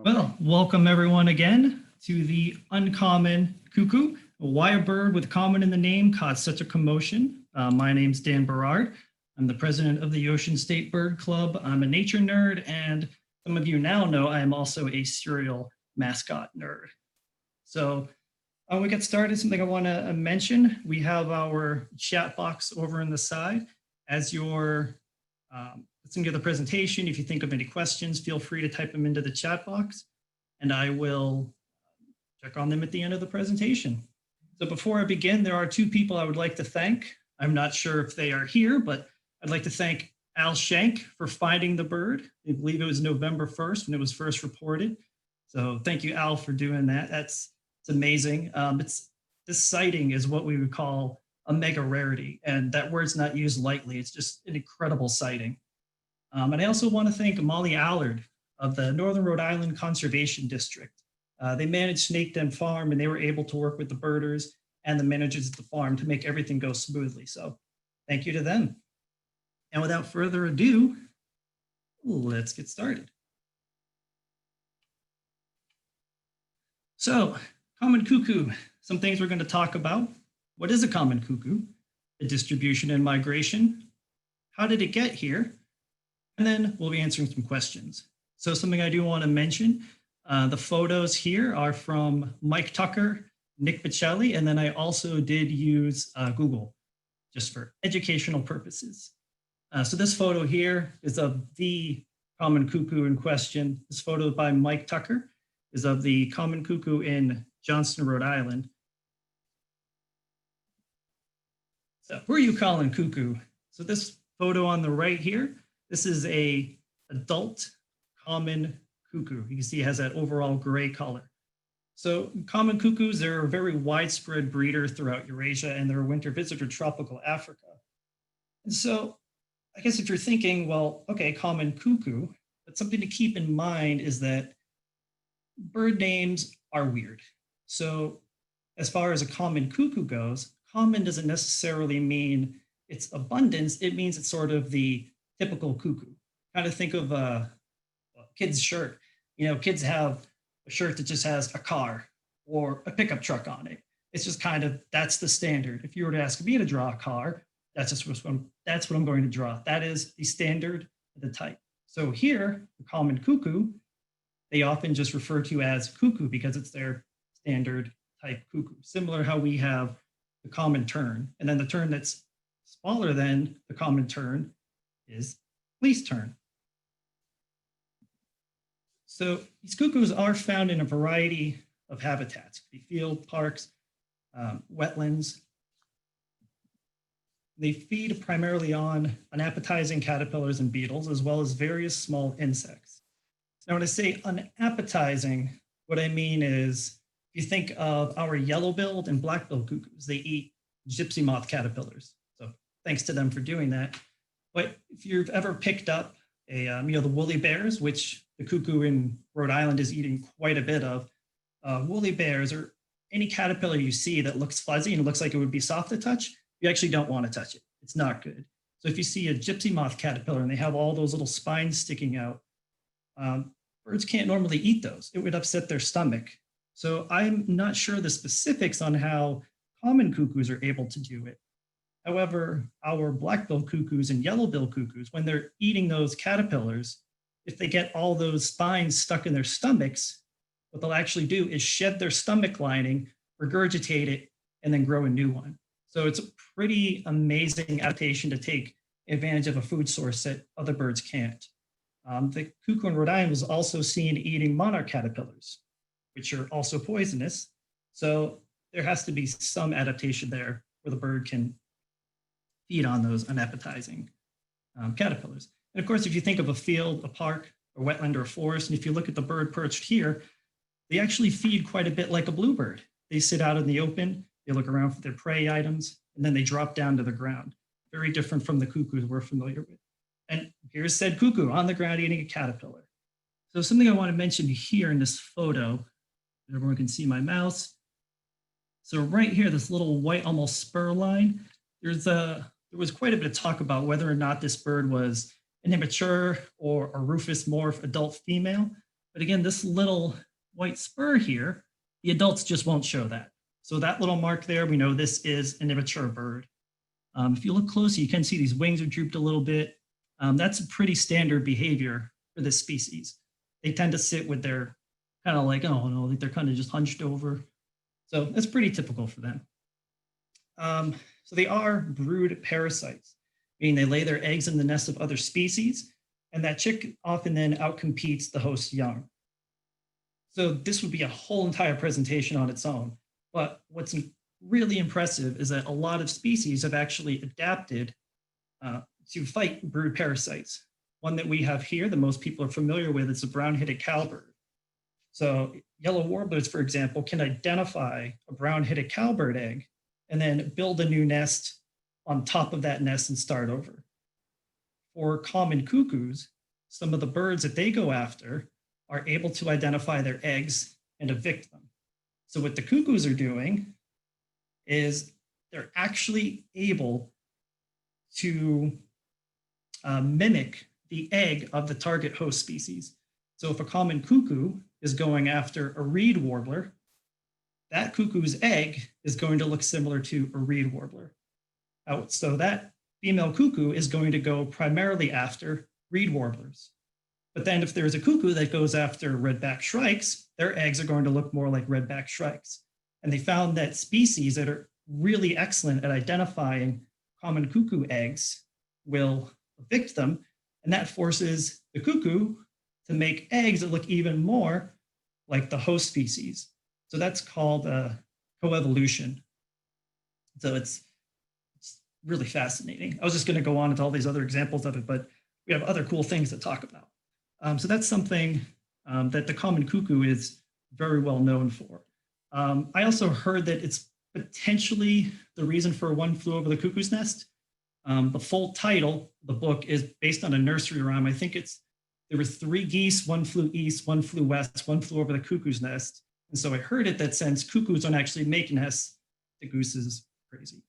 Well, welcome everyone again to the uncommon cuckoo. Why a bird with common in the name caused such a commotion. My name's Dan Berard. I'm the president of the Ocean State Bird Club. I'm a nature nerd, and some of you now know I am also a serial mascot nerd. So we get started, something I want to mention. We have our chat box over on the side. As you're listening to the presentation, if you think of any questions, feel free to type them into the chat box, and I will check on them at the end of the presentation. So before I begin, there are two people I would like to thank. I'm not sure if they are here, but I'd like to thank Al Shank for finding the bird. I believe it was November 1st when it was first reported. So thank you, Al, for doing that. It's amazing. This sighting is what we would call a mega rarity, and that word's not used lightly. It's just an incredible sighting. And I also want to thank Molly Allard of the Northern Rhode Island Conservation District. They manage Snake Den Farm, and they were able to work with the birders and the managers at the farm to make everything go smoothly. So thank you to them. And without further ado, let's get started. So, common cuckoo, some things we're going to talk about. What is a common cuckoo? The distribution and migration. How did it get here? And then we'll be answering some questions. So something I do want to mention, the photos here are from Mike Tucker, Nick Bocelli, and then I also did use Google just for educational purposes. So this photo here is of the common cuckoo in question. This photo by Mike Tucker is of the common cuckoo in Johnston, Rhode Island. So who are you calling cuckoo? So this photo on the right here, this is a adult common cuckoo. You can see it has that overall gray color. So common cuckoos, they're a very widespread breeder throughout Eurasia, and they're a winter visitor to tropical Africa. And so I guess if you're thinking, well, okay, common cuckoo, but something to keep in mind is that bird names are weird. So as far as a common cuckoo goes, common doesn't necessarily mean its abundance. It means it's sort of the typical cuckoo. Kind of think of a kid's shirt. You know, kids have a shirt that just has a car or a pickup truck on it. It's just kind of, that's the standard. If you were to ask me to draw a car, that's what I'm going to draw. That is the standard, the type. So here, the common cuckoo, they often just refer to as cuckoo because it's their standard type cuckoo. Similar how we have the common tern, and then the tern that's smaller than the common tern is fleece tern. So these cuckoos are found in a variety of habitats, the field, parks, wetlands. They feed primarily on unappetizing caterpillars and beetles, as well as various small insects. Now, when I say unappetizing, what I mean is, if you think of our yellow-billed and black-billed cuckoos, they eat gypsy moth caterpillars. So thanks to them for doing that. But if you've ever picked up the woolly bears, which the cuckoo in Rhode Island is eating quite a bit of, woolly bears or any caterpillar you see that looks fuzzy and looks like it would be soft to touch, you actually don't want to touch it. It's not good. So if you see a gypsy moth caterpillar and they have all those little spines sticking out, birds can't normally eat those. It would upset their stomach. So I'm not sure the specifics on how common cuckoos are able to do it. However, our black-billed cuckoos and yellow-billed cuckoos, when they're eating those caterpillars, if they get all those spines stuck in their stomachs, what they'll actually do is shed their stomach lining, regurgitate it, and then grow a new one. So it's a pretty amazing adaptation to take advantage of a food source that other birds can't. The cuckoo in Rhode Island was also seen eating monarch caterpillars, which are also poisonous. So there has to be some adaptation there where the bird can feed on those unappetizing caterpillars. And of course, if you think of a field, a park, a wetland, or a forest, and if you look at the bird perched here, they actually feed quite a bit like a bluebird. They sit out in the open, they look around for their prey items, and then they drop down to the ground. Very different from the cuckoos we're familiar with. And here's said cuckoo on the ground eating a caterpillar. So something I want to mention here in this photo, everyone can see my mouse. So right here, this little white, almost spur line, there was quite a bit of talk about whether or not this bird was an immature or a rufous morph adult female. But again, this little white spur here, the adults just won't show that. So that little mark there, we know this is an immature bird. If you look closely, you can see these wings are drooped a little bit. That's a pretty standard behavior for this species. They tend to sit with their kind of like, oh no, they're kind of just hunched over. So that's pretty typical for them. So they are brood parasites, meaning they lay their eggs in the nest of other species, and that chick often then outcompetes the host young. So this would be a whole entire presentation on its own. But what's really impressive is that a lot of species have actually adapted to fight brood parasites. One that we have here, the most people are familiar with, is the brown-headed cowbird. So yellow warblers, for example, can identify a brown-headed cowbird egg and then build a new nest on top of that nest and start over. For common cuckoos, some of the birds that they go after are able to identify their eggs and evict them. So what the cuckoos are doing is they're actually able to mimic the egg of the target host species. So if a common cuckoo is going after a reed warbler, that cuckoo's egg is going to look similar to a reed warbler. So that female cuckoo is going to go primarily after reed warblers. But then if there's a cuckoo that goes after redback shrikes, their eggs are going to look more like redback shrikes. And they found that species that are really excellent at identifying common cuckoo eggs will evict them, and that forces the cuckoo to make eggs that look even more like the host species. So that's called coevolution. So it's really fascinating. I was just going to go on into all these other examples of it, but we have other cool things to talk about. So that's something that the common cuckoo is very well known for. I also heard that it's potentially the reason for One Flew Over the Cuckoo's Nest. The full title, the book, is based on a nursery rhyme. I think there were 3 geese, one flew east, one flew west, one flew over the cuckoo's nest. And so I heard it that since cuckoos don't actually make nests, the goose is crazy.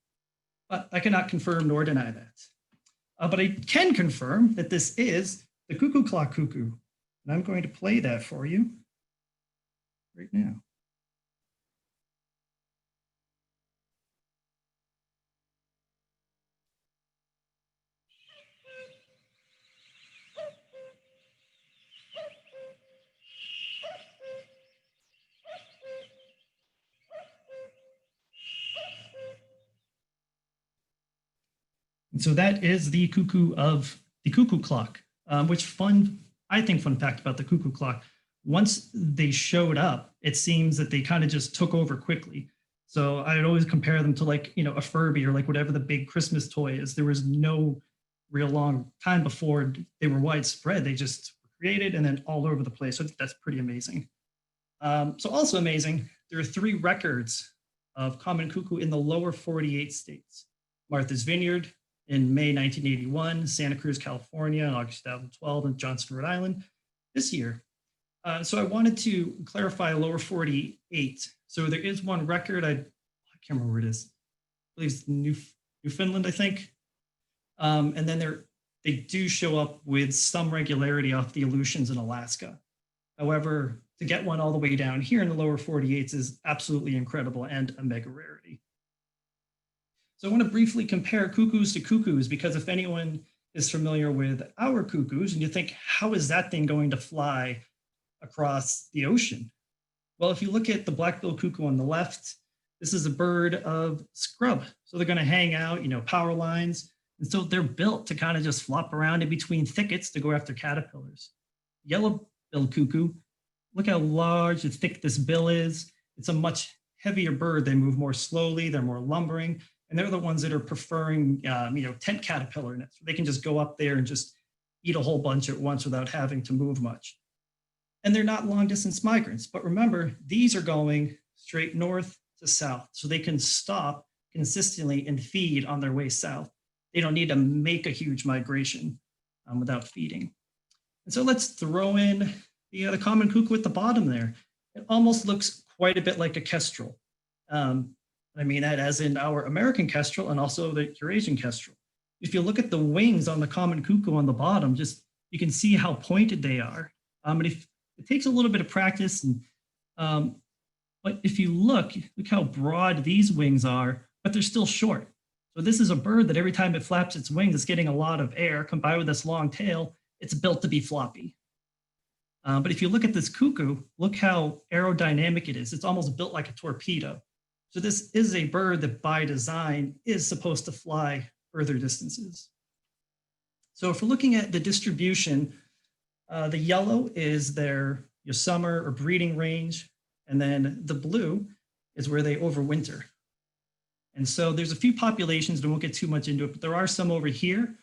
But I cannot confirm nor deny that. But I can confirm that this is the cuckoo clock cuckoo. And I'm going to play that for you right now. And so that is the cuckoo of the cuckoo clock, which I think fun fact about the cuckoo clock, once they showed up, it seems that they kind of just took over quickly. So I'd always compare them to like, a Furby or like whatever the big Christmas toy is. There was no real long time before they were widespread. They just were created and then all over the place. So that's pretty amazing. So also amazing, there are 3 records of common cuckoo in the lower 48 states. Martha's Vineyard in May 1981, Santa Cruz, California in August 2012, and Johnston, Rhode Island this year. So I wanted to clarify lower 48. So there is one record, I can't remember where it is. I believe it's Newfoundland, I think. And then they do show up with some regularity off the Aleutians in Alaska. However, to get one all the way down here in the lower 48s is absolutely incredible and a mega rarity. So I want to briefly compare cuckoos to cuckoos, because if anyone is familiar with our cuckoos and you think, how is that thing going to fly across the ocean? Well, if you look at the black-billed cuckoo on the left, this is a bird of scrub. So they're going to hang out, power lines. And so they're built to kind of just flop around in between thickets to go after caterpillars. Yellow-billed cuckoo, look how large and thick this bill is. It's a much heavier bird. They move more slowly. They're more lumbering. And they're the ones that are preferring, tent caterpillar nests. They can just go up there and just eat a whole bunch at once without having to move much. And they're not long distance migrants. But remember, these are going straight north to south. So they can stop consistently and feed on their way south. They don't need to make a huge migration without feeding. And so let's throw in the common cuckoo at the bottom there. It almost looks quite a bit like a kestrel. I mean that as in our American kestrel and also the Eurasian kestrel. If you look at the wings on the common cuckoo on the bottom, you can see how pointed they are. And if it takes a little bit of practice. And but if you look how broad these wings are, but they're still short. So this is a bird that every time it flaps its wings, it's getting a lot of air combined with this long tail. It's built to be floppy. But if you look at this cuckoo, look how aerodynamic it is. It's almost built like a torpedo. So this is a bird that by design is supposed to fly further distances. So if we're looking at the distribution, the yellow is their summer or breeding range, and then the blue is where they overwinter. And so there's a few populations, and we won't get too much into it, but there are some over here.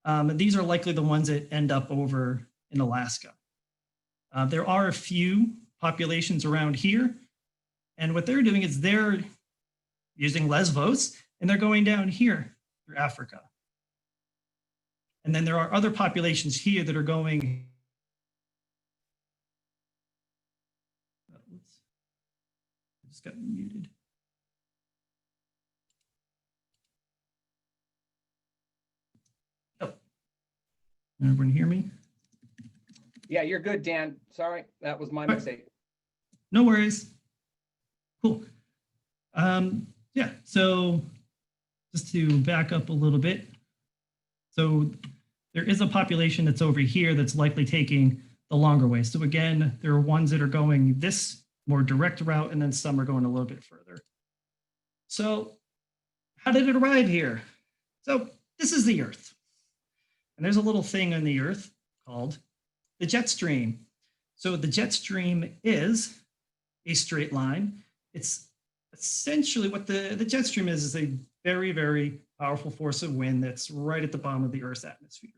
And these are likely the ones that end up over in Alaska. There are a few populations around here. And what they're doing is they're using Lesvos, and they're going down here through Africa. And then there are other populations here that are going. Oops, I just got muted. Oh, everyone hear me? Yeah, you're good, Dan. Sorry, that was my mistake. No worries. Cool. Yeah, so just to back up a little bit. So there is a population that's over here that's likely taking the longer way. So again, there are ones that are going this more direct route, and then some are going a little bit further. So how did it arrive here? So this is the Earth. And there's a little thing on the Earth called the jet stream. So the jet stream is a straight line. It's essentially what the jet stream is a very, very powerful force of wind that's right at the bottom of the Earth's atmosphere.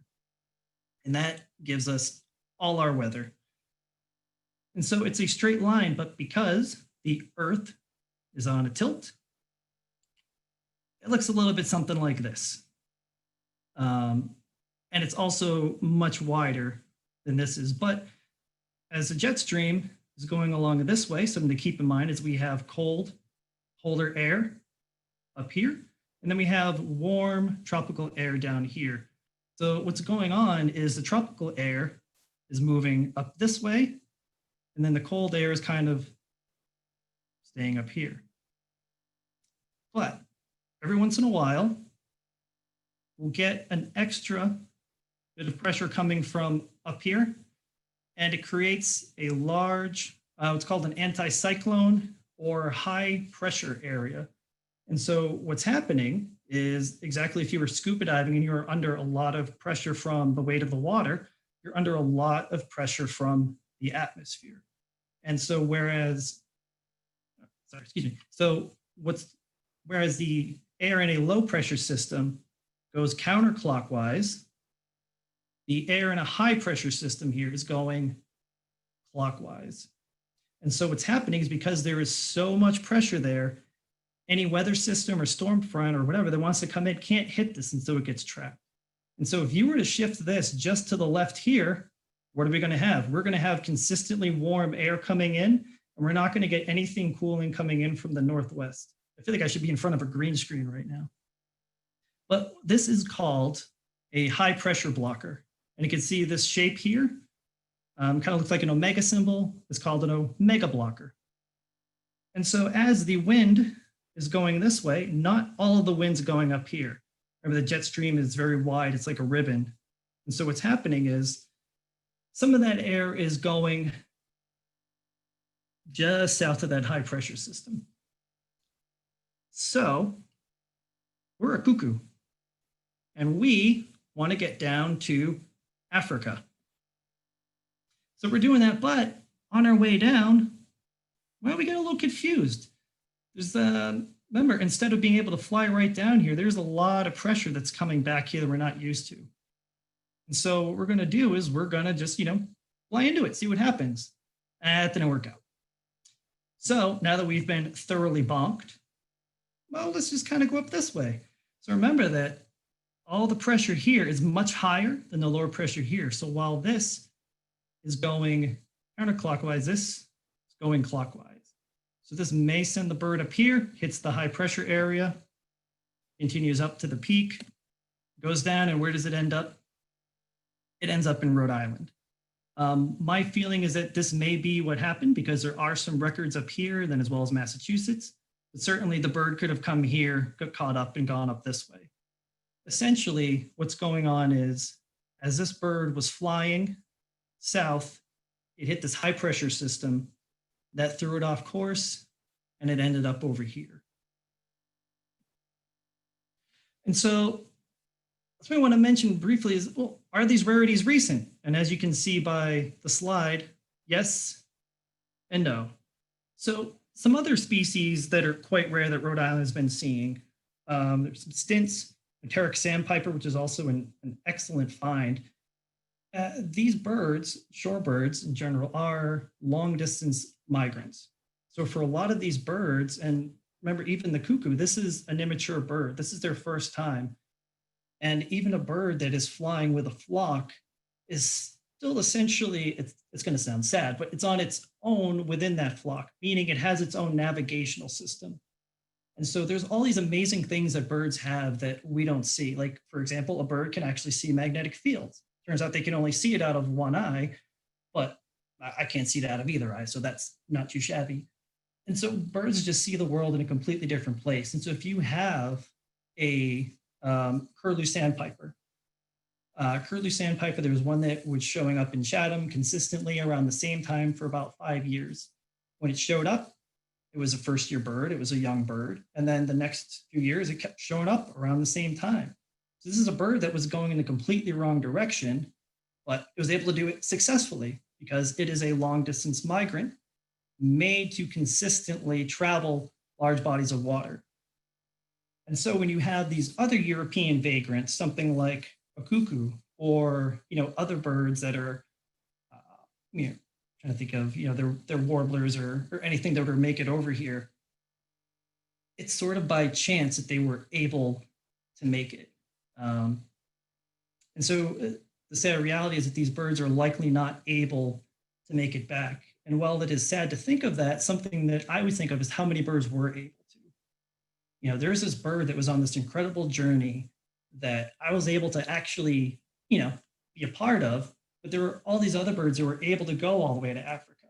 And that gives us all our weather. And so it's a straight line, but because the Earth is on a tilt, it looks a little bit something like this. And it's also much wider than this is. But as the jet stream is going along this way, something to keep in mind is we have cold, polar air up here, and then we have warm tropical air down here. So what's going on is the tropical air is moving up this way, and then the cold air is kind of staying up here. But every once in a while, we'll get an extra bit of pressure coming from up here, and it creates a large, what's called an anticyclone or high pressure area. And so what's happening is exactly if you were scuba diving and you were under a lot of pressure from the weight of the water, you're under a lot of pressure from the atmosphere. And so whereas the air in a low pressure system goes counterclockwise, the air in a high pressure system here is going clockwise. And so what's happening is because there is so much pressure there, any weather system or storm front or whatever that wants to come in can't hit this, and so it gets trapped. And so if you were to shift this just to the left here, what are we going to have? We're going to have consistently warm air coming in, and we're not going to get anything cooling coming in from the northwest. I feel like I should be in front of a green screen right now. But this is called a high pressure blocker. And you can see this shape here, kind of looks like an omega symbol. It's called an omega blocker. And so as the wind is going this way, not all of the wind's going up here. Remember, the jet stream is very wide. It's like a ribbon. And so what's happening is some of that air is going just south of that high pressure system. So we're a cuckoo, and we want to get down to Africa. So we're doing that, but on our way down, well, we get a little confused. There's remember, instead of being able to fly right down here, there's a lot of pressure that's coming back here that we're not used to. And so what we're going to do is we're going to just, fly into it, see what happens. That didn't work out. So now that we've been thoroughly bonked, well, let's just kind of go up this way. So remember that all the pressure here is much higher than the lower pressure here. So while this is going counterclockwise, this is going clockwise. So this may send the bird up here, hits the high pressure area, continues up to the peak, goes down, and where does it end up? It ends up in Rhode Island. My feeling is that this may be what happened because there are some records up here, then as well as Massachusetts. But certainly the bird could have come here, got caught up and gone up this way. Essentially, what's going on is as this bird was flying south, it hit this high pressure system that threw it off course and it ended up over here. And so that's what I want to mention briefly is, well, are these rarities recent? And as you can see by the slide, yes and no. So some other species that are quite rare that Rhode Island has been seeing, there's some stints, Enteric sandpiper, which is also an excellent find. These birds, shorebirds in general, are long distance migrants. So for a lot of these birds, and remember even the cuckoo, this is an immature bird. This is their first time. And even a bird that is flying with a flock is still essentially, it's going to sound sad, but it's on its own within that flock, meaning it has its own navigational system. And so there's all these amazing things that birds have that we don't see. Like, for example, a bird can actually see magnetic fields. Turns out they can only see it out of one eye, but I can't see it out of either eye, so that's not too shabby. And so birds just see the world in a completely different place. And so if you have a curlew sandpiper, there was one that was showing up in Chatham consistently around the same time for about 5 years. When it showed up, it was a first-year bird. It was a young bird. And then the next few years, it kept showing up around the same time. So this is a bird that was going in a completely wrong direction, but it was able to do it successfully because it is a long-distance migrant made to consistently travel large bodies of water. And so when you have these other European vagrants, something like a cuckoo or other birds that are, trying to think of their warblers or anything that would make it over here, it's sort of by chance that they were able to make it. And so the sad reality is that these birds are likely not able to make it back. And while it is sad to think of that, something that I always think of is how many birds were able to. There's this bird that was on this incredible journey that I was able to actually, be a part of, but there were all these other birds that were able to go all the way to Africa.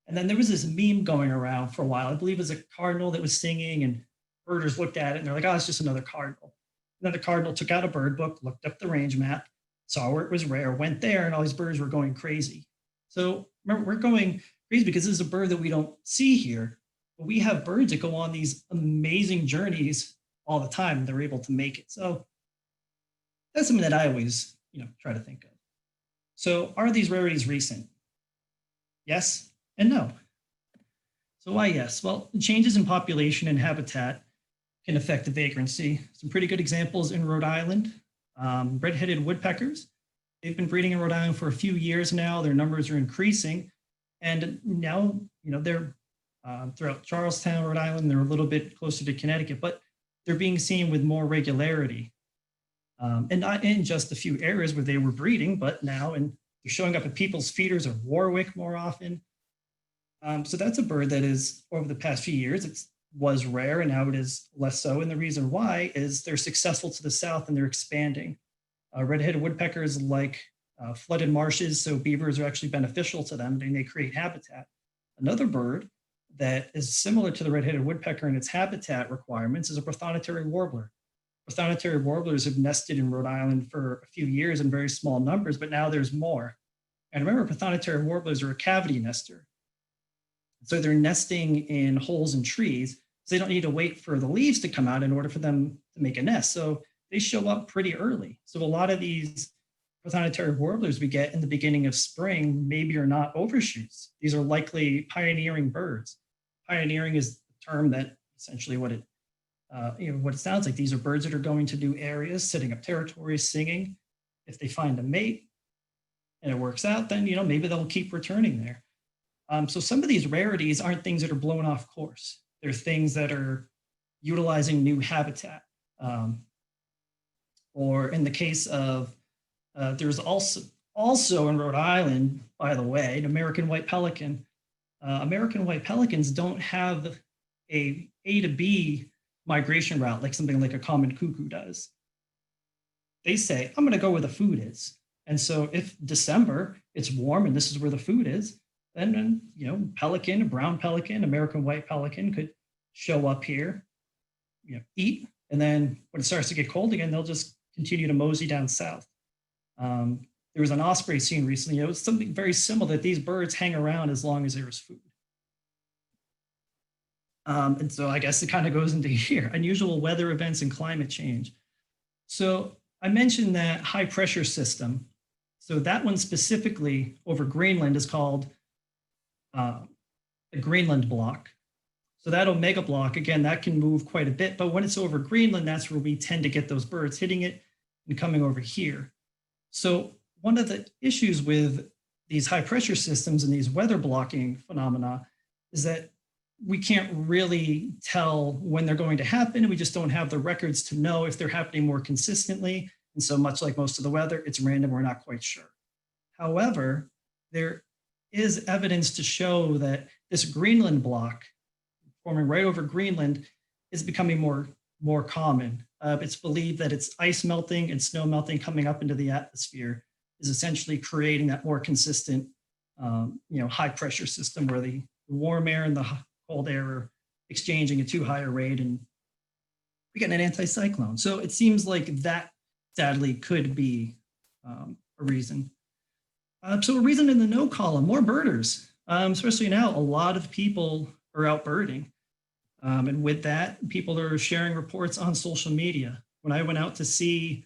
And then there was this meme going around for a while. I believe it was a cardinal that was singing, and birders looked at it and they're like, oh, it's just another cardinal. Another cardinal took out a bird book, looked up the range map, saw where it was rare, went there, and all these birds were going crazy. So remember, we're going crazy because this is a bird that we don't see here, but we have birds that go on these amazing journeys all the time, and they're able to make it. So that's something that I always, try to think of. So are these rarities recent? Yes and no. So why yes? Well, changes in population and habitat can affect the vagrancy. Some pretty good examples in Rhode Island. Red-headed woodpeckers. They've been breeding in Rhode Island for a few years now. Their numbers are increasing. And now, they're throughout Charlestown, Rhode Island. They're a little bit closer to Connecticut, but they're being seen with more regularity. And not in just a few areas where they were breeding, but now they're showing up at people's feeders of Warwick more often. So that's a bird that is, over the past few years, it was rare and now it is less so. And the reason why is they're successful to the south and they're expanding. Red-headed woodpeckers like flooded marshes, so beavers are actually beneficial to them and they create habitat. Another bird that is similar to the red-headed woodpecker in its habitat requirements is a prothonotary warbler. Prothonotary warblers have nested in Rhode Island for a few years in very small numbers, but now there's more. And remember, prothonotary warblers are a cavity nester. So they're nesting in holes in trees, so they don't need to wait for the leaves to come out in order for them to make a nest. So they show up pretty early. So a lot of these prothonotary warblers we get in the beginning of spring maybe are not overshoots. These are likely pioneering birds. Pioneering is the term that essentially what it sounds like. These are birds that are going to new areas, setting up territories, singing. If they find a mate and it works out, then maybe they'll keep returning there. So some of these rarities aren't things that are blown off course. They're things that are utilizing new habitat. Or in the case of, there's also in Rhode Island, by the way, an American white pelican. American white pelicans don't have a to B migration route like something like a common cuckoo does. They say, I'm going to go where the food is. And so if December, it's warm and this is where the food is, then, pelican, a brown pelican, American white pelican could show up here, eat. And then when it starts to get cold again, they'll just continue to mosey down south. There was an osprey seen recently. It was something very similar, that these birds hang around as long as there is food. And so I guess it kind of goes into here, unusual weather events and climate change. So I mentioned that high pressure system. So that one specifically over Greenland is called the Greenland block. So that omega block, again, that can move quite a bit, but when it's over Greenland, that's where we tend to get those birds hitting it and coming over here. So one of the issues with these high pressure systems and these weather blocking phenomena is that we can't really tell when they're going to happen, and we just don't have the records to know if they're happening more consistently. And so much like most of the weather, it's random, we're not quite sure. However, there is evidence to show that this Greenland block forming right over Greenland is becoming more common. It's believed that it's ice melting and snow melting coming up into the atmosphere is essentially creating that more consistent, high pressure system where the warm air and the cold air are exchanging at too high a rate, and we get an anticyclone. So it seems like that sadly could be a reason. So a reason in the no column, more birders, especially now, a lot of people are out birding. And with that, people are sharing reports on social media. When I went out to see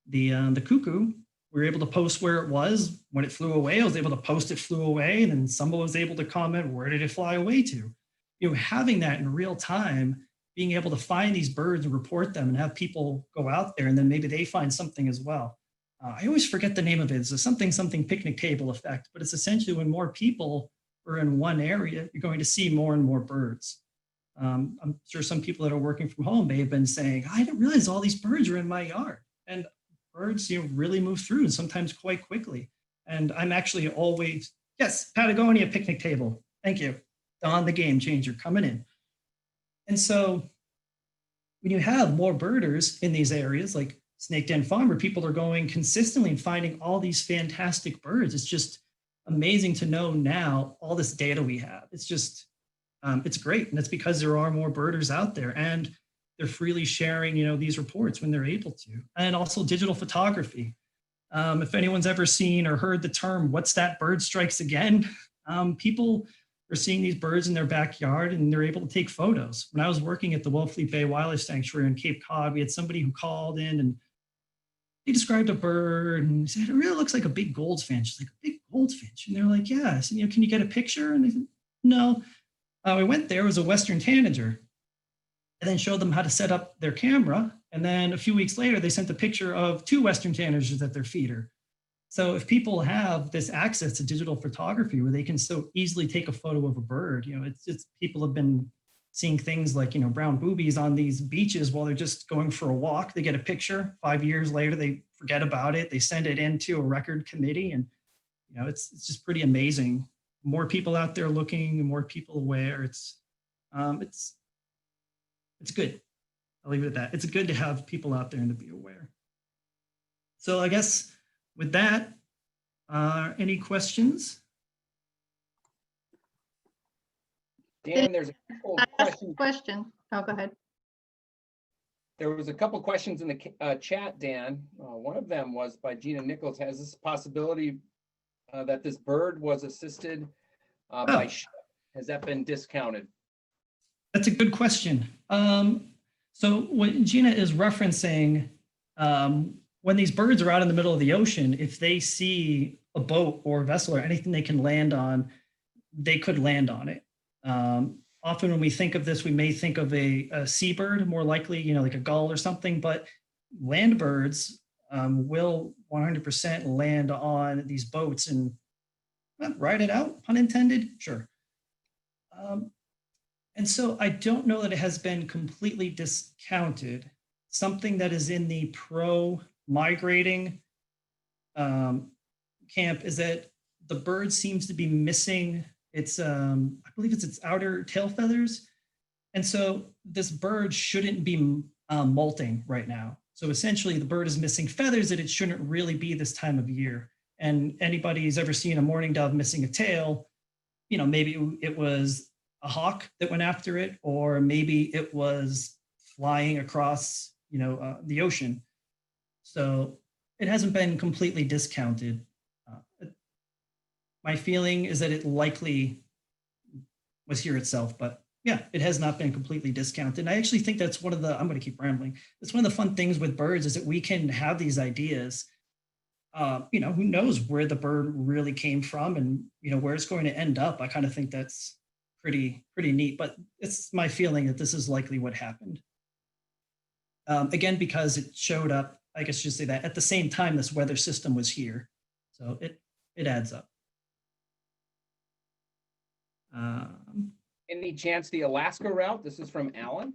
the cuckoo, we were able to post where it was. When it flew away, I was able to post it flew away, and then someone was able to comment, where did it fly away to? Having that in real time, being able to find these birds and report them and have people go out there, and then maybe they find something as well. I always forget the name of it. It's a something picnic table effect, but it's essentially when more people are in one area, you're going to see more and more birds. I'm sure some people that are working from home may have been saying, I didn't realize all these birds are in my yard. And birds, really move through, and sometimes quite quickly. And I'm actually always, yes, Patagonia picnic table. Thank you. Don the game changer coming in. And so when you have more birders in these areas like Snake Den Farm, where people are going consistently and finding all these fantastic birds, it's just amazing to know now all this data we have. It's just, it's great. And it's because there are more birders out there, and they're freely sharing, these reports when they're able to. And also digital photography. If anyone's ever seen or heard the term, what's that bird strikes again? People are seeing these birds in their backyard, and they're able to take photos. When I was working at the Wellfleet Bay Wildlife Sanctuary in Cape Cod, we had somebody who called in, and they described a bird and said, it really looks like a big goldfinch. Like a big goldfinch. And they're like, yeah. I said, can you get a picture? And they said, no. We went there, it was a Western tanager. And then showed them how to set up their camera. And then a few weeks later, they sent a picture of 2 Western tanagers at their feeder. So if people have this access to digital photography where they can so easily take a photo of a bird, it's people have been seeing things like, brown boobies on these beaches while they're just going for a walk. They get a picture. 5 years later, they forget about it. They send it into a record committee, and it's just pretty amazing. More people out there looking, more people aware. It's good. I'll leave it at that. It's good to have people out there and to be aware. So I guess with that, any questions? Dan, there's a couple of questions. Question. Oh, go ahead. There was a couple questions in the chat, Dan. One of them was by Gina Nichols. Has this possibility that this bird was assisted by ship? Has that been discounted? That's a good question. So what Gina is referencing, when these birds are out in the middle of the ocean, if they see a boat or a vessel or anything they can land on, they could land on it. Often when we think of this, we may think of a seabird, more likely, like a gull or something, but land birds will 100% land on these boats and ride it out, pun intended, sure. And so I don't know that it has been completely discounted. Something that is in the pro-migrating camp is that the bird seems to be missing its, I believe it's its outer tail feathers. And so this bird shouldn't be molting right now. So essentially the bird is missing feathers that it shouldn't really be this time of year. And anybody who's ever seen a mourning dove missing a tail, maybe it was a hawk that went after it, or maybe it was flying across, the ocean. So it hasn't been completely discounted. My feeling is that it likely was here itself, but yeah, it has not been completely discounted. And I actually think that's one of the, I'm going to keep rambling. That's one of the fun things with birds is that we can have these ideas. Who knows where the bird really came from and, where it's going to end up. I kind of think that's pretty neat, but it's my feeling that this is likely what happened. Again, because it showed up, I guess you should say that at the same time this weather system was here. So it adds up. Any chance the Alaska route? This is from Alan.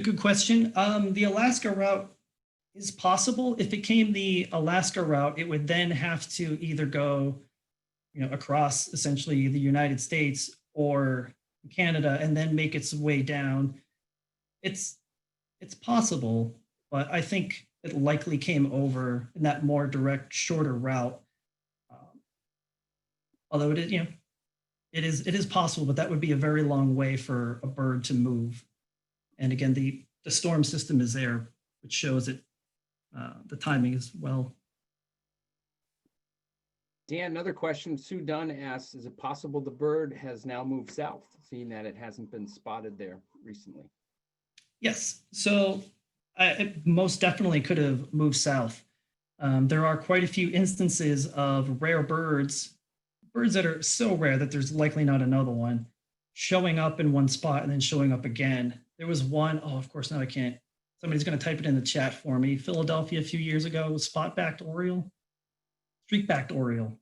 Good question. The Alaska route is possible. If it came the Alaska route, it would then have to either go, across essentially the United States or Canada and then make its way down. It's possible, but I think it likely came over in that more direct, shorter route. Although it is possible, but that would be a very long way for a bird to move. And again, the storm system is there, which shows it the timing as well. Dan, another question. Sue Dunn asks, is it possible the bird has now moved south, seeing that it hasn't been spotted there recently? Yes, so it most definitely could have moved south. There are quite a few instances of rare birds that are so rare that there's likely not another one, showing up in one spot and then showing up again. There was one, of course, now I can't. Somebody's going to type it in the chat for me. Philadelphia a few years ago was spot-backed oriole, streak-backed oriole.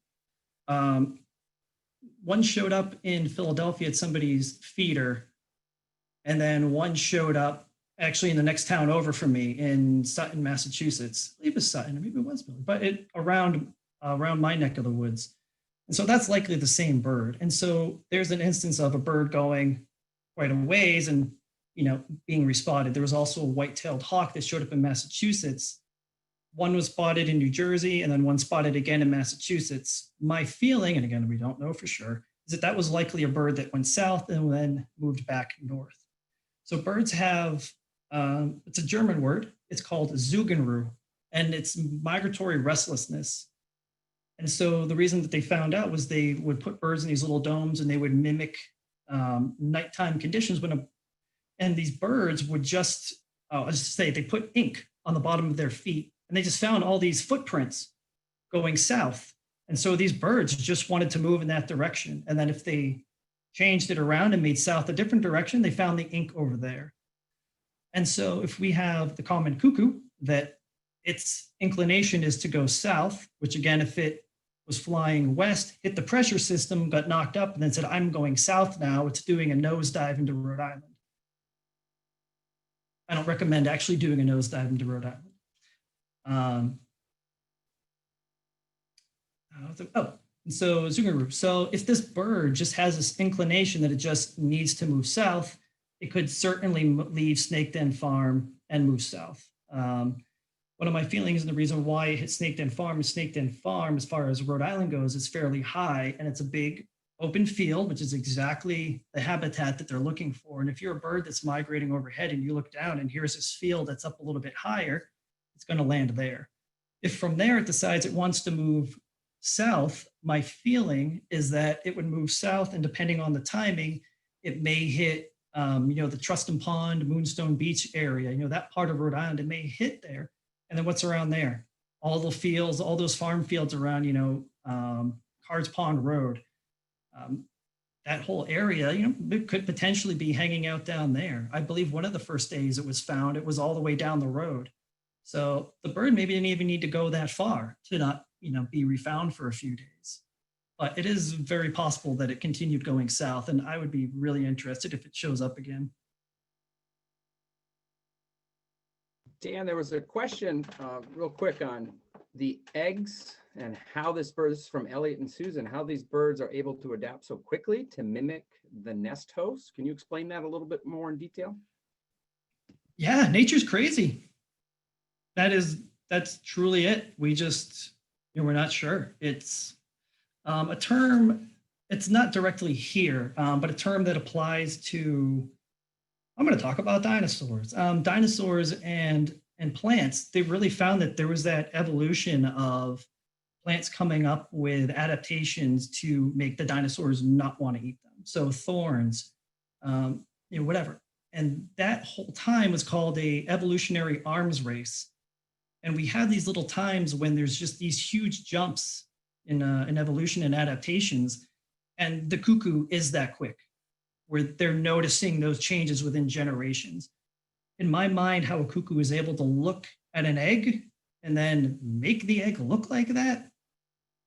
One showed up in Philadelphia at somebody's feeder, and then one showed up actually in the next town over from me in Sutton, Massachusetts. I believe it was Sutton, or maybe it was Philly, but around my neck of the woods. And so that's likely the same bird. And so there's an instance of a bird going quite a ways and being respotted. There was also a white-tailed hawk that showed up in Massachusetts. One was spotted in New Jersey and then one spotted again in Massachusetts. My feeling, and again, we don't know for sure, is that was likely a bird that went south and then moved back north. So birds have, it's a German word. It's called Zugenruhe, and it's migratory restlessness. And so the reason that they found out was they would put birds in these little domes and they would mimic nighttime conditions and these birds would just, they put ink on the bottom of their feet and they just found all these footprints going south. And so these birds just wanted to move in that direction. And then if they changed it around and made south a different direction, they found the ink over there. And so if we have the common cuckoo, that its inclination is to go south, which again, if it was flying west, hit the pressure system, got knocked up, and then said, I'm going south now, it's doing a nosedive into Rhode Island. I don't recommend actually doing a nosedive into Rhode Island. And so Zugenruhe. So if this bird just has this inclination that it just needs to move south, it could certainly leave Snake Den Farm and move south. One of my feelings and the reason why it hit Snake Den Farm is Snake Den Farm, as far as Rhode Island goes, is fairly high and it's a big open field, which is exactly the habitat that they're looking for. And if you're a bird that's migrating overhead and you look down and here's this field that's up a little bit higher, it's going to land there. If from there it decides it wants to move south, my feeling is that it would move south, and depending on the timing, it may hit the Truston Pond, Moonstone Beach area, that part of Rhode Island, it may hit there. And then what's around there? All the fields, all those farm fields around, Cards Pond Road. That whole area, it could potentially be hanging out down there. I believe one of the first days it was found, it was all the way down the road. So the bird maybe didn't even need to go that far to not, be refound for a few days. But it is very possible that it continued going south, and I would be really interested if it shows up again. Dan, there was a question real quick on the eggs and how this bird is from Elliot and Susan, how these birds are able to adapt so quickly to mimic the nest host. Can you explain that a little bit more in detail? Yeah, nature's crazy. That's truly it. We just, we're not sure. It's a term, it's not directly here, but a term that applies to, I'm going to talk about dinosaurs. Dinosaurs and plants, they really found that there was that evolution of plants coming up with adaptations to make the dinosaurs not want to eat them. So thorns, whatever. And that whole time was called a evolutionary arms race. And we have these little times when there's just these huge jumps in evolution and adaptations. And the cuckoo is that quick, where they're noticing those changes within generations. In my mind, how a cuckoo is able to look at an egg and then make the egg look like that,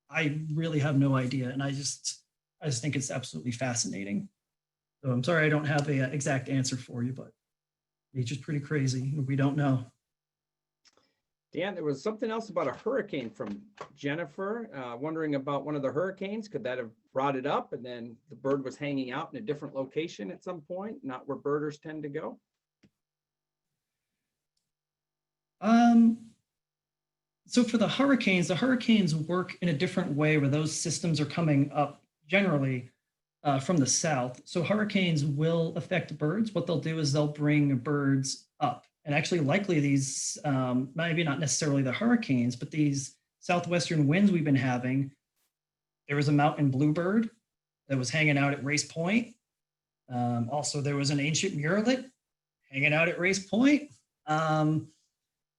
I really have no idea. And I just think it's absolutely fascinating. So I'm sorry I don't have an exact answer for you, but nature's pretty crazy. We don't know. Dan, there was something else about a hurricane from Jennifer, wondering about one of the hurricanes. Could that have brought it up and then the bird was hanging out in a different location at some point, not where birders tend to go? So for the hurricanes work in a different way where those systems are coming up generally from the south. So hurricanes will affect birds. What they'll do is they'll bring birds up. And actually, likely these, maybe not necessarily the hurricanes, but these southwestern winds we've been having, there was a mountain bluebird that was hanging out at Race Point. Also, there was an ancient murrelet hanging out at Race Point. The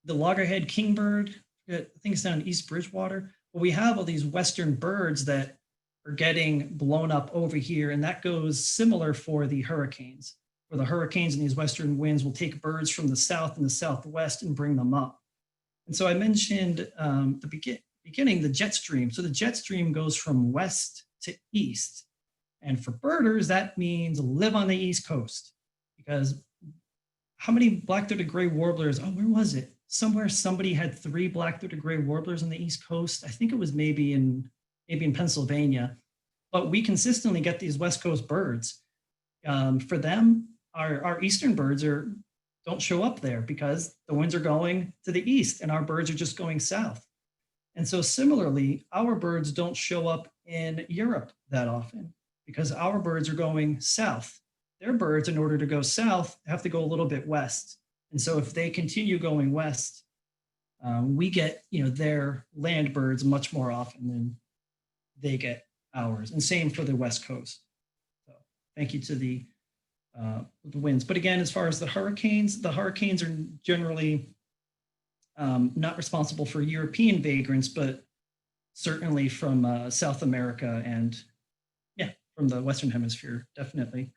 loggerhead kingbird, I think it's down in East Bridgewater. But we have all these western birds that are getting blown up over here, and that goes similar for the hurricanes. Where the hurricanes and these western winds will take birds from the south and the southwest and bring them up. And so I mentioned the beginning, the jet stream. So the jet stream goes from west to east. And for birders, that means live on the East Coast. Because how many black-throated gray warblers? Oh, where was it? Somewhere somebody had 3 black-throated gray warblers on the East Coast. I think it was maybe in Pennsylvania. But we consistently get these West Coast birds. For them, our eastern birds don't show up there because the winds are going to the east and our birds are just going south. And so similarly, our birds don't show up in Europe that often because our birds are going south. Their birds, in order to go south, have to go a little bit west. And so if they continue going west, we get their land birds much more often than they get ours. And same for the West Coast. So thank you to the winds. But again, as far as the hurricanes are generally not responsible for European vagrants, but certainly from South America and from the Western Hemisphere, definitely.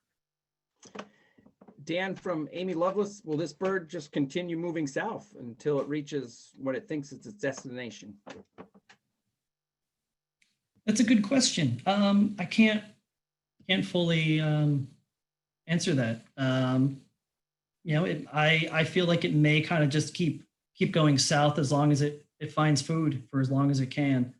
Dan, from Amy Lovelace, will this bird just continue moving south until it reaches what it thinks is its destination? That's a good question. I can't fully answer that. I feel like it may kind of just keep going south as long as it finds food for as long as it can.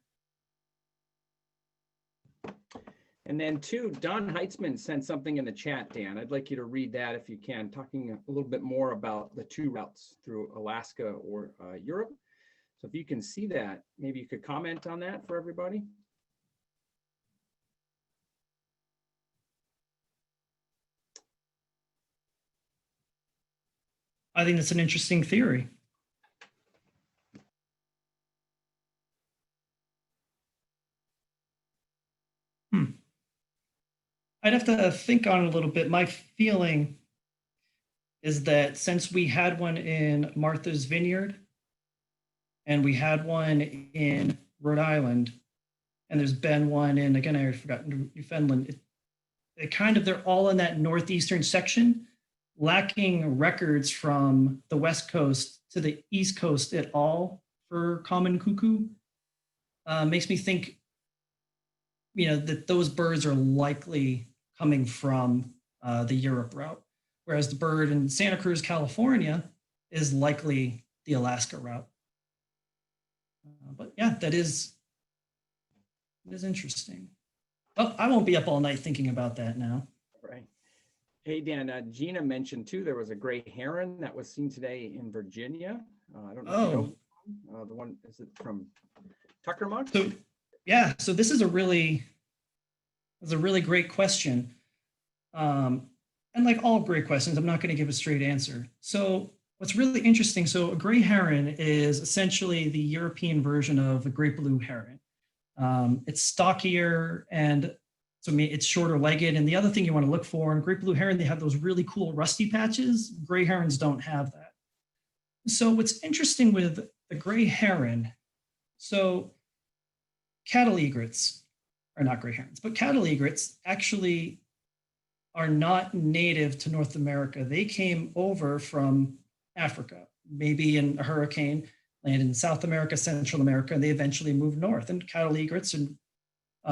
And then Don Heitzman sent something in the chat, Dan. I'd like you to read that if you can, talking a little bit more about the 2 routes through Alaska or Europe. So if you can see that, maybe you could comment on that for everybody. I think that's an interesting theory. I'd have to think on it a little bit. My feeling is that since we had one in Martha's Vineyard and we had one in Rhode Island, and there's been one in, again, I forgot, Newfoundland, they're all in that northeastern section, lacking records from the West Coast to the East Coast at all for common cuckoo. Makes me think, that those birds are likely coming from the Europe route, whereas the bird in Santa Cruz, California is likely the Alaska route. But yeah, that is interesting. Well, I won't be up all night thinking about that now. Right. Hey, Dan, Gina mentioned too, there was a gray heron that was seen today in Virginia. I don't know if you Oh, know. The one, is it from Tucker Much? so yeah, so this is a really great question. And like all great questions, I'm not going to give a straight answer. So what's really interesting, so a gray heron is essentially the European version of a great blue heron. It's stockier and so it's shorter legged. And the other thing you want to look for in great blue heron, they have those really cool rusty patches. Gray herons don't have that. So what's interesting with the gray heron, so cattle egrets are not gray herons, but cattle egrets actually are not native to North America. They came over from Africa, maybe in a hurricane, landed in South America, Central America, and they eventually moved north. And cattle egrets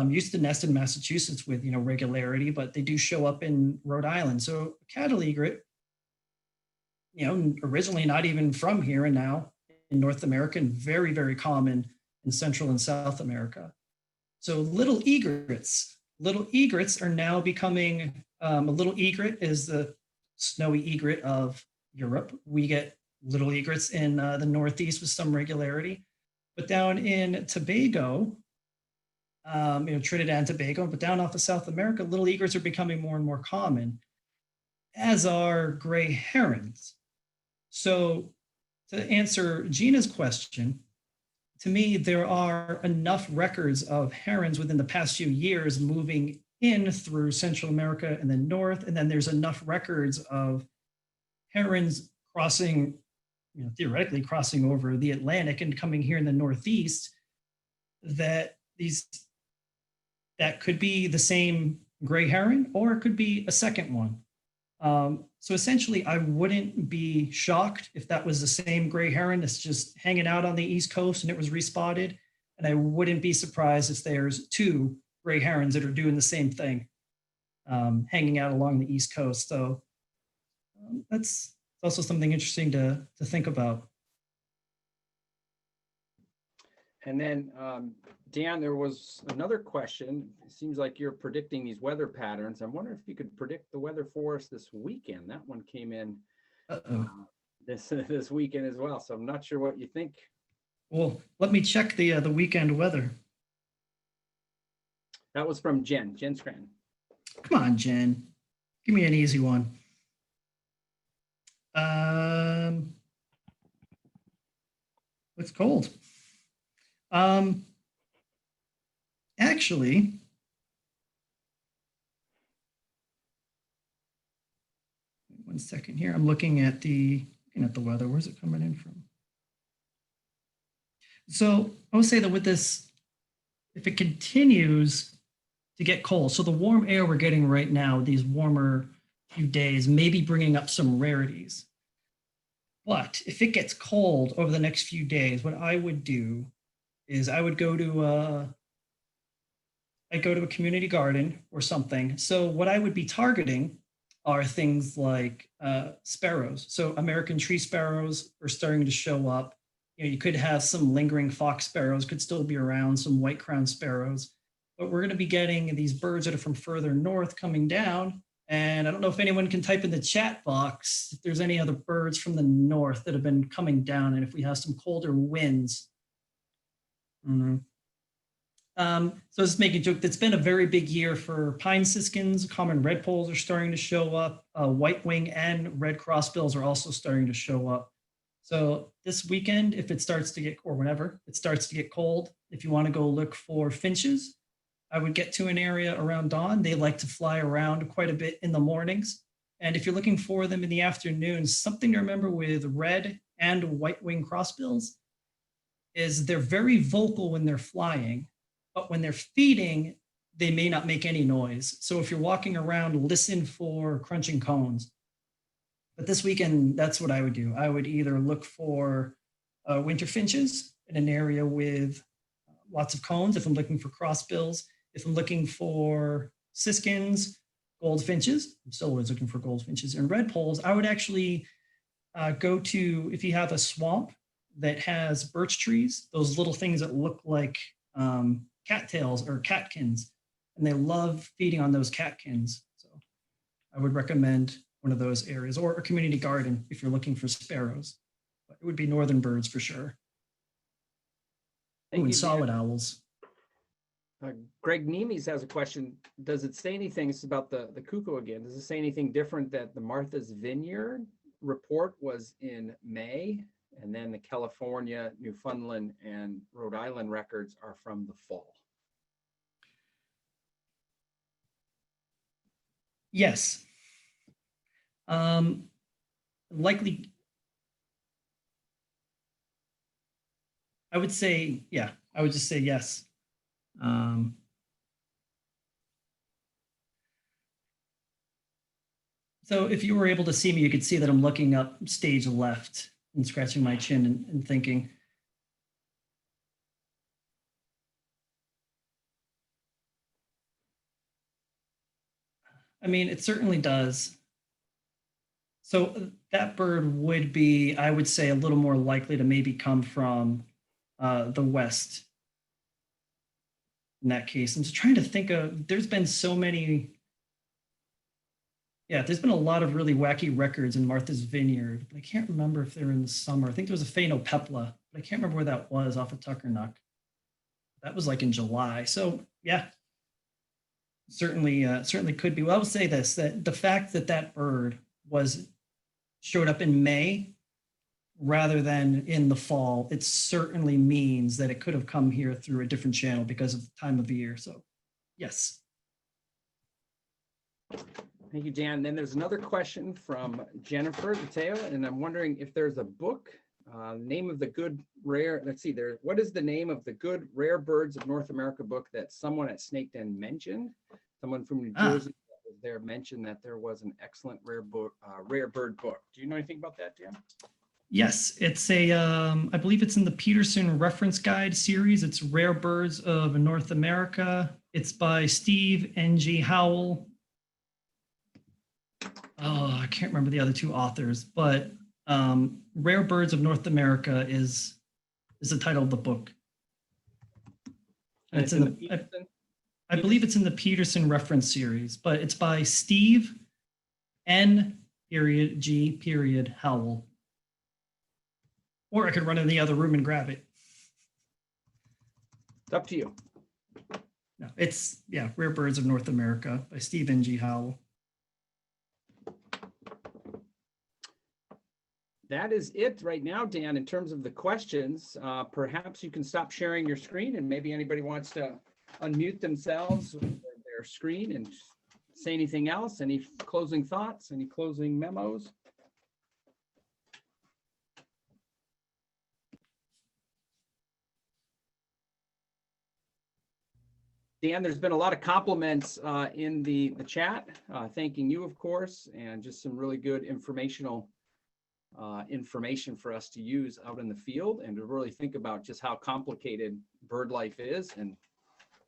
used to nest in Massachusetts with regularity, but they do show up in Rhode Island. So cattle egret, originally not even from here and now in North America, and very, very common in Central and South America. So little egrets are now becoming, a little egret is the snowy egret of Europe. We get little egrets in the Northeast with some regularity, but down in Tobago, Trinidad and Tobago, but down off of South America, little egrets are becoming more and more common, as are gray herons. So to answer Gina's question, to me, there are enough records of herons within the past few years moving in through Central America and then north. And then there's enough records of herons crossing, theoretically crossing over the Atlantic and coming here in the Northeast that could be the same gray heron, or it could be a second one. So essentially, I wouldn't be shocked if that was the same gray heron that's just hanging out on the East Coast and it was respotted. And I wouldn't be surprised if there's two gray herons that are doing the same thing, hanging out along the East Coast. So that's also something interesting to think about. And then, Dan, there was another question. It seems like you're predicting these weather patterns. I'm wondering if you could predict the weather for us this weekend. That one came in this weekend as well. So I'm not sure what you think. Well, let me check the weekend weather. That was from Jen Scranton. Come on, Jen. Give me an easy one. It's cold. Actually, one second here. I'm looking at the weather. Where's it coming in from? So I would say that with this, if it continues to get cold, so the warm air we're getting right now, these warmer few days, maybe bringing up some rarities. But if it gets cold over the next few days, what I would do is I would go to a community garden or something. So what I would be targeting are things like sparrows. So American tree sparrows are starting to show up. You could have some lingering fox sparrows, could still be around, some white-crowned sparrows. But we're going to be getting these birds that are from further north coming down. And I don't know if anyone can type in the chat box if there's any other birds from the north that have been coming down, and if we have some colder winds. So just making a joke, that's been a very big year for pine siskins. Common redpolls are starting to show up. White wing and red crossbills are also starting to show up. So this weekend, if it starts to get, or whenever it starts to get cold, if you want to go look for finches, I would get to an area around dawn. They like to fly around quite a bit in the mornings. And if you're looking for them in the afternoons, something to remember with red and white wing crossbills is they're very vocal when they're flying, but when they're feeding, they may not make any noise. So if you're walking around, listen for crunching cones. But this weekend, that's what I would do. I would either look for winter finches in an area with lots of cones if I'm looking for crossbills. If I'm looking for siskins, goldfinches, I'm still always looking for goldfinches, and redpolls, I would actually go to, if you have a swamp that has birch trees, those little things that look like cattails or catkins, and they love feeding on those catkins. So I would recommend one of those areas, or a community garden if you're looking for sparrows. It would be northern birds for sure. Thank Ooh, and you, solid Dan. owls. Greg Nemes has a question. Does it say anything, it's about the cuckoo again, does it say anything different that the Martha's Vineyard report was in May, and then the California, Newfoundland, and Rhode Island records are from the fall? Yes. Likely, I would say, yeah, I would just say yes. So if you were able to see me, you could see that I'm looking up stage left and scratching my chin and thinking. I mean, it certainly does. So that bird would be, I would say, a little more likely to maybe come from the west. In that case, I'm just trying to think of, there's been so many. Yeah, there's been a lot of really wacky records in Martha's Vineyard, but I can't remember if they were in the summer. I think there was a phainopepla, but I can't remember where that was off of Tuckernuck. That was like in July. So yeah, certainly could be. Well, I would say this, that the fact that that bird showed up in May rather than in the fall, it certainly means that it could have come here through a different channel because of the time of the year. So yes. Thank you, Dan. Then there's another question from Jennifer Mateo, and I'm wondering if there's a book, name of the good rare, let's see there, what is the name of the good rare birds of North America book that someone at Snake Den mentioned? Someone from New Jersey that was there mentioned that there was an excellent rare bird book. Do you know anything about that, Dan? Yes, it's a, I believe it's in the Peterson Reference Guide series. It's Rare Birds of North America. It's by Steve N.G. Howell. Oh, I can't remember the other two authors, but Rare Birds of North America is the title of the book. And it's in the I believe it's in the Peterson Reference series, but it's by Steve N.G. Howell. Or I could run in the other room and grab it. It's up to you. No, it's, yeah, Rare Birds of North America by Steve N.G. Howell. That is it right now, Dan, in terms of the questions. Perhaps you can stop sharing your screen and maybe anybody wants to unmute themselves with their screen and say anything else. Any closing thoughts, any closing memos? Dan, there's been a lot of compliments in the chat, thanking you, of course, and just some really good information for us to use out in the field and to really think about just how complicated bird life is and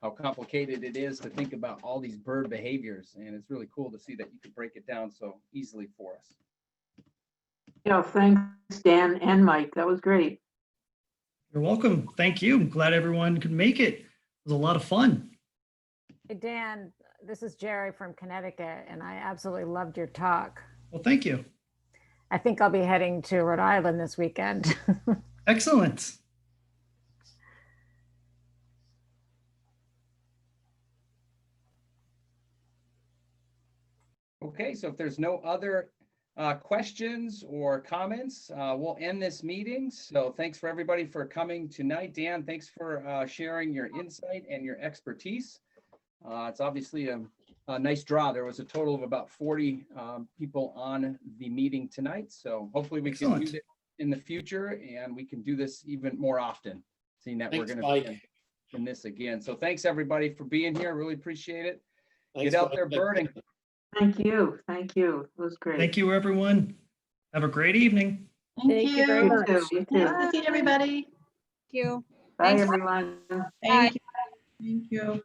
how complicated it is to think about all these bird behaviors. And it's really cool to see that you could break it down so easily for us. Yeah, thanks, Dan and Mike. That was great. You're welcome. Thank you. I'm glad everyone could make it. It was a lot of fun. Hey, Dan, this is Jerry from Connecticut, and I absolutely loved your talk. Well, thank you. I think I'll be heading to Rhode Island this weekend. Excellent. Okay, so if there's no other questions or comments, we'll end this meeting. So thanks for everybody for coming tonight. Dan, thanks for sharing your insight and your expertise. It's obviously a nice draw. There was a total of about 40 people on the meeting tonight. So hopefully we can do this in the future and we can do this even more often, seeing that we're going to be in this again. So thanks everybody for being here. Really appreciate it. Get out there birding. Thank you. Thank you. It was great. Thank you, everyone. Have a great evening. Thank you very much. You too. Nice to see everybody. Thank you. Bye, Thanks. everyone. Thank you. Thank you.